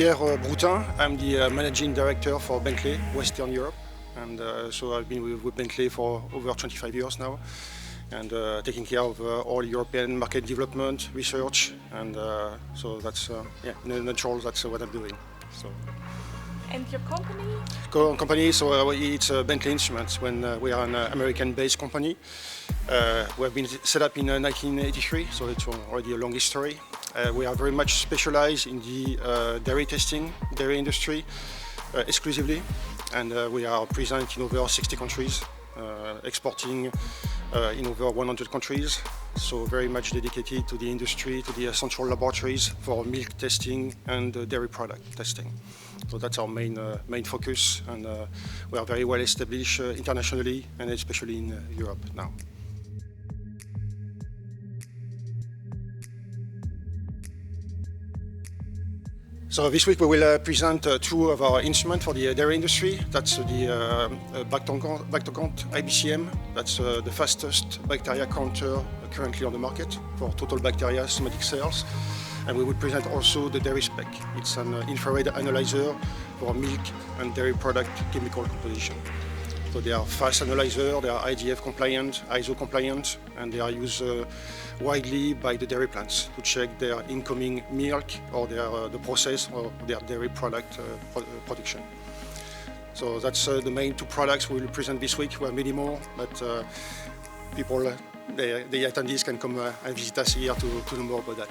Pierre Broutin. I'm the Managing Director for Bentley, Western Europe. And so I've been with Bentley for over 25 years now, and taking care of all European market development, research, and so that's, in a nutshell, that's what I'm doing. So. And your company? Company, so it's Bentley Instruments. When we are an American-based company. We have been set up in 1983, so it's already a long history. We are very much specialized in the dairy testing, dairy industry exclusively, and we are present in over 60 countries, exporting in over 100 countries. So very much dedicated to the industry, to the central laboratories for milk testing and dairy product testing. So that's our main focus, and we are very well established internationally and especially in Europe now. So this week we will present two of our instruments for the dairy industry. That's the Bactocount IBCM. That's the fastest bacteria counter currently on the market for total bacteria somatic cells. And we will present also the dairy spec. It's an infrared analyzer for milk and dairy product chemical composition. So they are fast analyzer, they are IDF compliant, ISO compliant, and they are used widely by the dairy plants to check their incoming milk or the process of their dairy product production. So that's the main two products we will present this week. We have many more, but people, the attendees can come and visit us here to know more about that.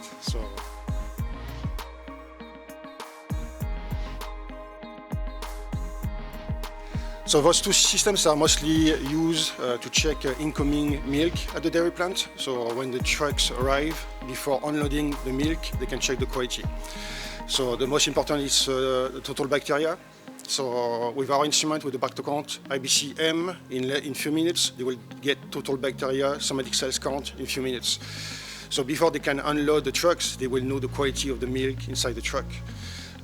So those two systems are mostly used to check incoming milk at the dairy plant. So when the trucks arrive, before unloading the milk, they can check the quality. So the most important is the total bacteria. So with our instrument, with the Bactocount IBCM, in few minutes, they will get total bacteria somatic cells count in few minutes. So before they can unload the trucks, they will know the quality of the milk inside the truck.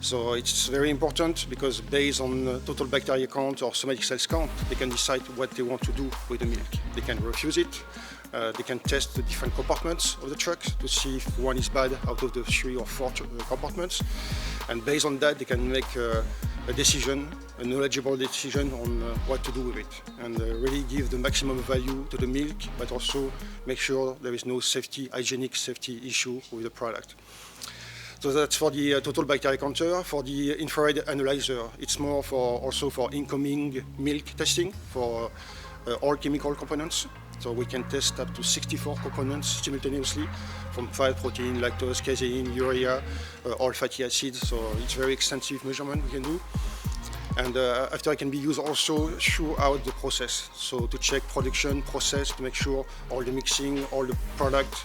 So it's very important because based on total bacteria count or somatic cells count, they can decide what they want to do with the milk. They can refuse it. They can test the different compartments of the truck to see if one is bad out of the 3 or 4 compartments. And based on that, they can make a decision, a knowledgeable decision on what to do with it. And really give the maximum value to the milk, but also make sure there is no hygienic safety issue with the product. So that's for the total bacteria counter. For the infrared analyzer, it's more also for incoming milk testing for all chemical components. So we can test up to 64 components simultaneously, from fat, protein, lactose, casein, urea, all fatty acids. So it's very extensive measurement we can do. And after it can be used also throughout the process. So to check production process, to make sure all the mixing, all the product,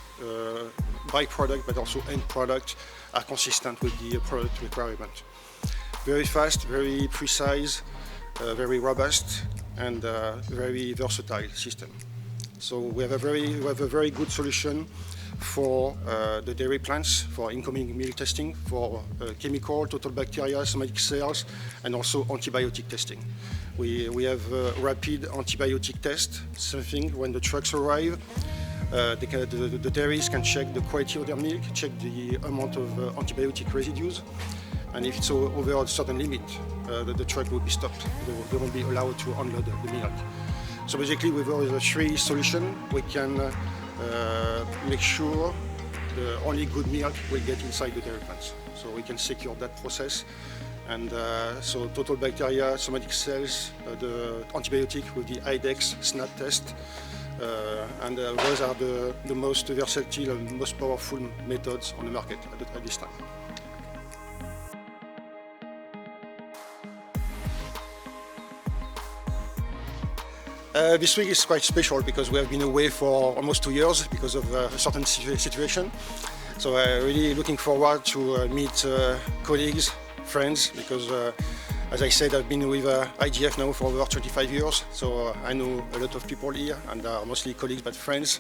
byproduct, but also end product are consistent with the product requirement. Very fast, very precise, very robust, and very versatile system. So we have a very good solution for the dairy plants, for incoming milk testing, for chemical, total bacteria, somatic cells, and also antibiotic testing. We have rapid antibiotic test, something when the trucks arrive, the dairies can check the quality of their milk, check the amount of antibiotic residues, and if it's over a certain limit, the truck will be stopped. They won't be allowed to unload the milk. So basically, with our 3 solutions, we can make sure the only good milk will get inside the dairy plants. So we can secure that process. And so total bacteria, somatic cells, the antibiotic with the IDEX SNAP test, and those are the most versatile and most powerful methods on the market at this time. This week is quite special because we have been away for almost 2 years because of a certain situation. So really looking forward to meet colleagues, friends, because as I said, I've been with IDF now for over 25 years. So I know a lot of people here, and are mostly colleagues but friends.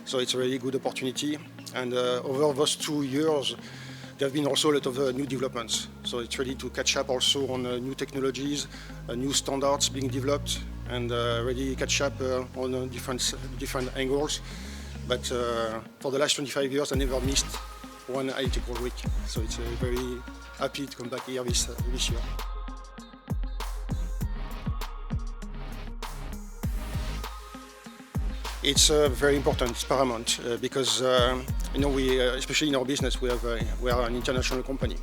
So it's a really good opportunity. And over those 2 years, there have been also a lot of new developments. So it's ready to catch up also on new technologies, new standards being developed, and really catch up on different angles. But for the last 25 years, I never missed one analytical week. So it's a very happy to come back here this year. It's very important, it's paramount, because we, especially in our business, we are an international company.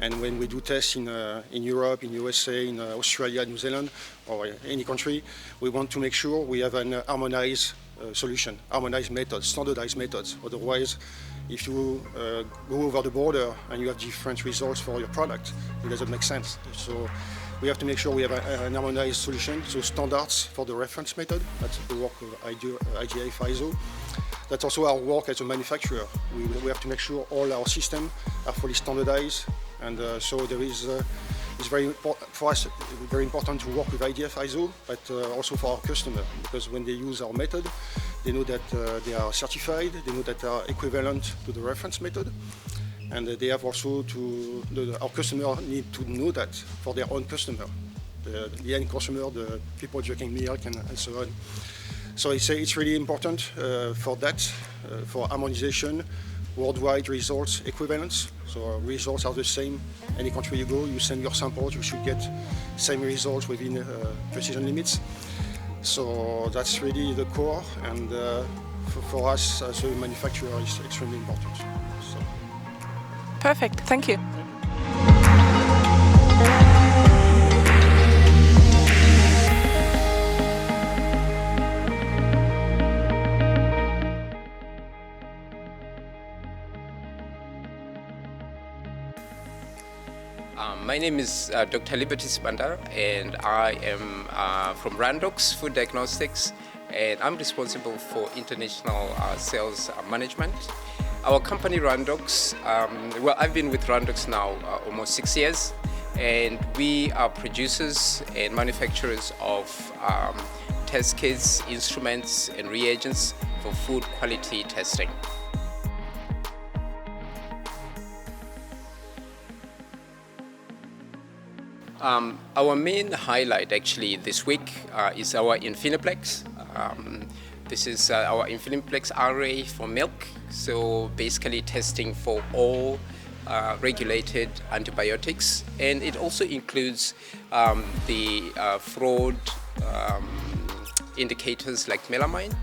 And when we do tests in Europe, in USA, in Australia, New Zealand, or any country, we want to make sure we have an harmonized solution, harmonized methods, standardized methods. Otherwise, if you go over the border and you have different results for your product, it doesn't make sense. So we have to make sure we have an harmonized solution, so standards for the reference method. That's the work of IDF, ISO. That's also our work as a manufacturer. We have to make sure all our systems are fully standardized, and so there is. It's very important for us. Very important to work with IDF, ISO, but also for our customer, because when they use our method, they know that they are certified. They know that they are equivalent to the reference method. And they have also our customer need to know that for their own customer, the end customer, the people drinking milk and so on. So it's really important for that, for harmonization, worldwide results equivalence. So results are the same. Any country you go, you send your samples, you should get same results within precision limits. So that's really the core, and for us as a manufacturer, it's extremely important. So. Perfect, thank you. My name is Dr. Liberty Sibanda, and I am from Randox Food Diagnostics, and I'm responsible for international sales management. Our company Randox, I've been with Randox now almost 6 years, and we are producers and manufacturers of test kits, instruments, and reagents for food quality testing. Our main highlight actually this week is our Infiniplex. This is our Infiniplex array for milk, so basically testing for all regulated antibiotics, and it also includes the fraud indicators like melamine,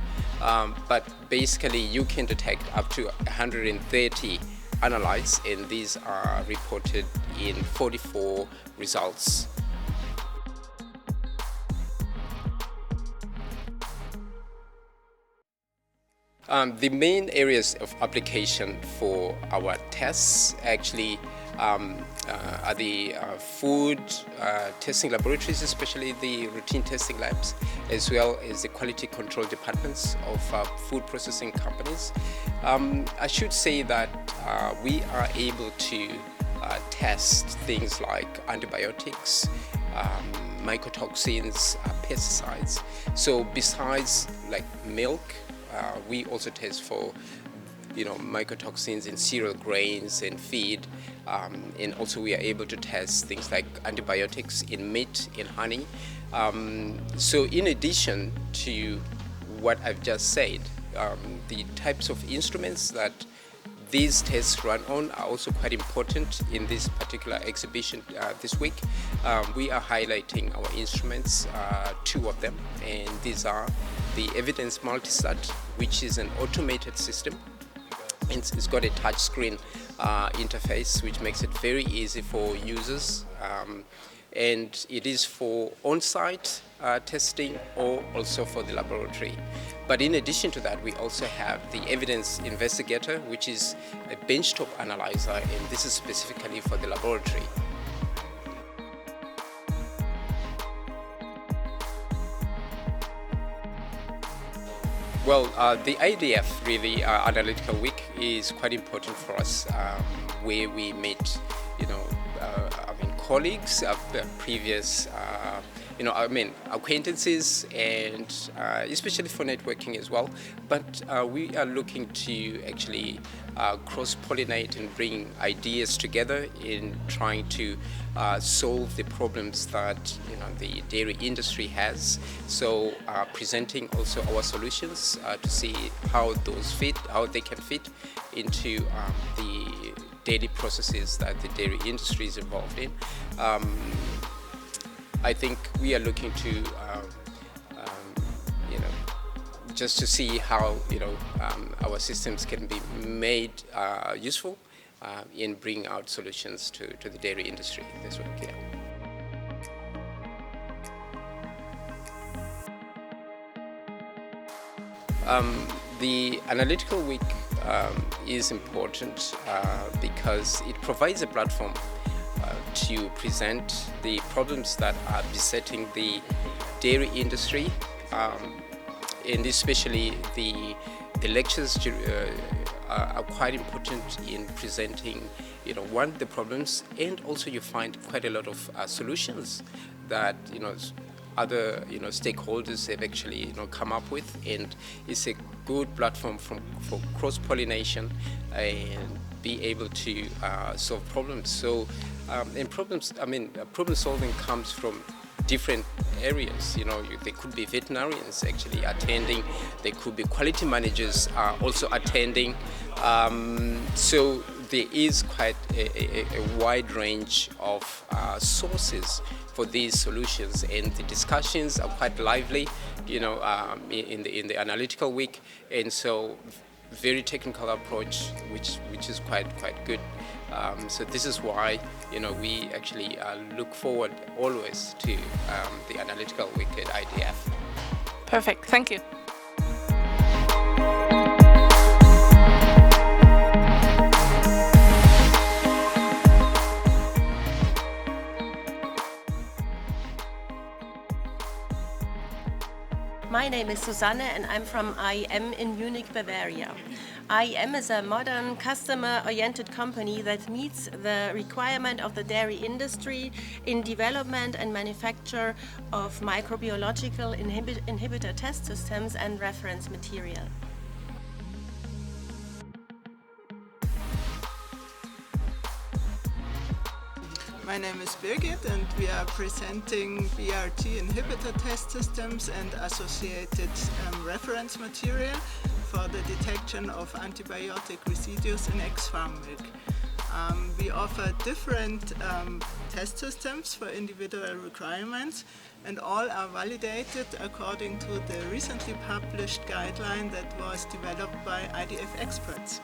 but basically you can detect up to 130 analytes, and these are reported in 44 results. The main areas of application for our tests actually are the food testing laboratories, especially the routine testing labs, as well as the quality control departments of food processing companies. I should say that we are able to test things like antibiotics, mycotoxins, pesticides. So besides like milk, we also test for mycotoxins in cereal grains and feed, and also we are able to test things like antibiotics in meat, in honey. So in addition to what I've just said, the types of instruments that these tests run on are also quite important in this particular exhibition this week. We are highlighting our instruments, 2 of them, and these are the Evidence Multistat, which is an automated system. It's got a touchscreen interface, which makes it very easy for users, and it is for on-site testing or also for the laboratory. But in addition to that, we also have the Evidence Investigator, which is a benchtop analyzer, and this is specifically for the laboratory. Well, the IDF, really, Analytical Week, is quite important for us, where we meet, colleagues, previous, acquaintances, and especially for networking as well. But we are looking to actually cross-pollinate and bring ideas together in trying to solve the problems that the dairy industry has. So presenting also our solutions to see how they can fit into the daily processes that the dairy industry is involved in. I think we are looking to, just to see how our systems can be made useful in bringing out solutions to the dairy industry this week. Yeah. The Analytical Week is important because it provides a platform to present the problems that are besetting the dairy industry, and especially the lectures are quite important in presenting, one, the problems, and also you find quite a lot of solutions that other stakeholders have actually come up with, and it's a good platform for cross-pollination and be able to solve problems. So problem solving comes from different areas. There could be veterinarians actually attending, there could be quality managers also attending, so there is quite a wide range of sources for these solutions, and the discussions are quite lively, in the Analytical Week, and so very technical approach, which is quite good. So this is why we actually look forward always to the Analytical Week at IDF. Perfect, thank you. My name is Susanne and I'm from IM in Munich, Bavaria. IM is a modern, customer-oriented company that meets the requirement of the dairy industry in development and manufacture of microbiological inhibitor test systems and reference material. My name is Birgit and we are presenting BRT inhibitor test systems and associated reference material for the detection of antibiotic residues in ex-farm milk. We offer different test systems for individual requirements, and all are validated according to the recently published guideline that was developed by IDF experts.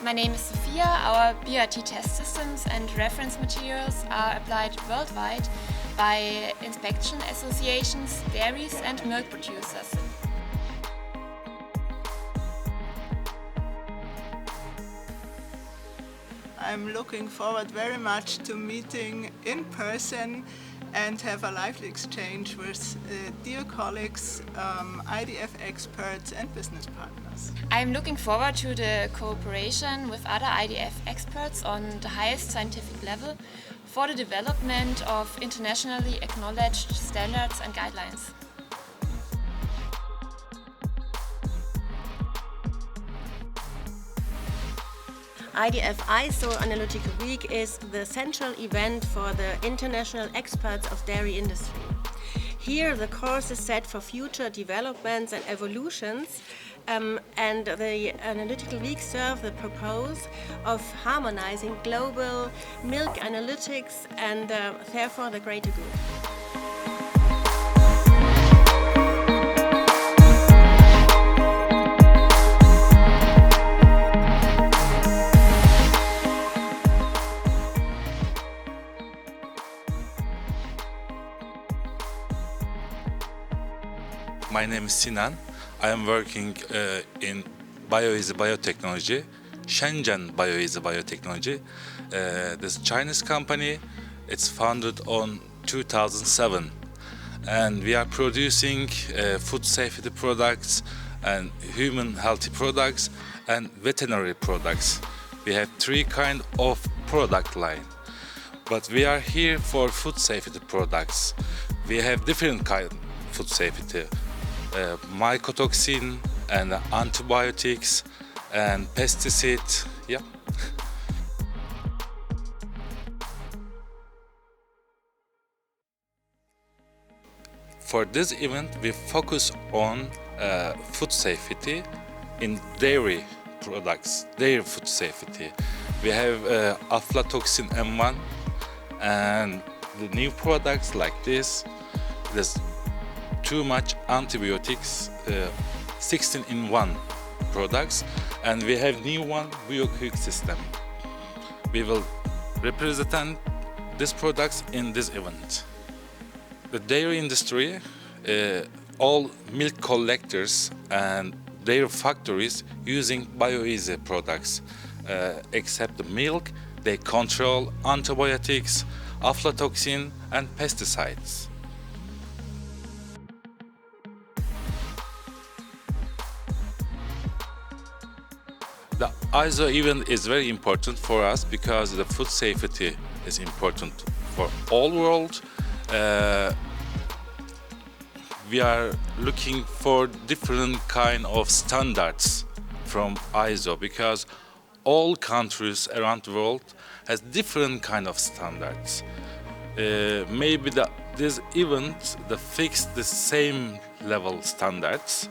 My name is Sophia. Our BRT test systems and reference materials are applied worldwide by inspection associations, dairies and milk producers. I'm looking forward very much to meeting in person and have a lively exchange with dear colleagues, IDF experts and business partners. I'm looking forward to the cooperation with other IDF experts on the highest scientific level for the development of internationally acknowledged standards and guidelines. IDF ISO Analytical Week is the central event for the international experts of dairy industry. Here the course is set for future developments and evolutions, and the Analytical Week serves the purpose of harmonizing global milk analytics and therefore the greater good. My name is Sinan. I am working in Bioeasy Biotechnology, Shenzhen Bioeasy Biotechnology. This Chinese company, it's founded on 2007, and we are producing food safety products and human healthy products and veterinary products. We have three kinds of product line, but we are here for food safety products. We have different kind of food safety. Mycotoxin and antibiotics and pesticides. Yeah. For this event, we focus on food safety in dairy products, dairy food safety. We have aflatoxin M1 and the new products like this. There's too much antibiotics, 16 in 1 products, and we have new one BioQuick system. We will represent these products in this event. The dairy industry, all milk collectors and dairy factories using Bioeasy products. Except the milk, they control antibiotics, aflatoxin and pesticides. The ISO event is very important for us because the food safety is important for all world. We are looking for different kind of standards from ISO because all countries around the world has different kind of standards. Maybe this event fix the same level standards,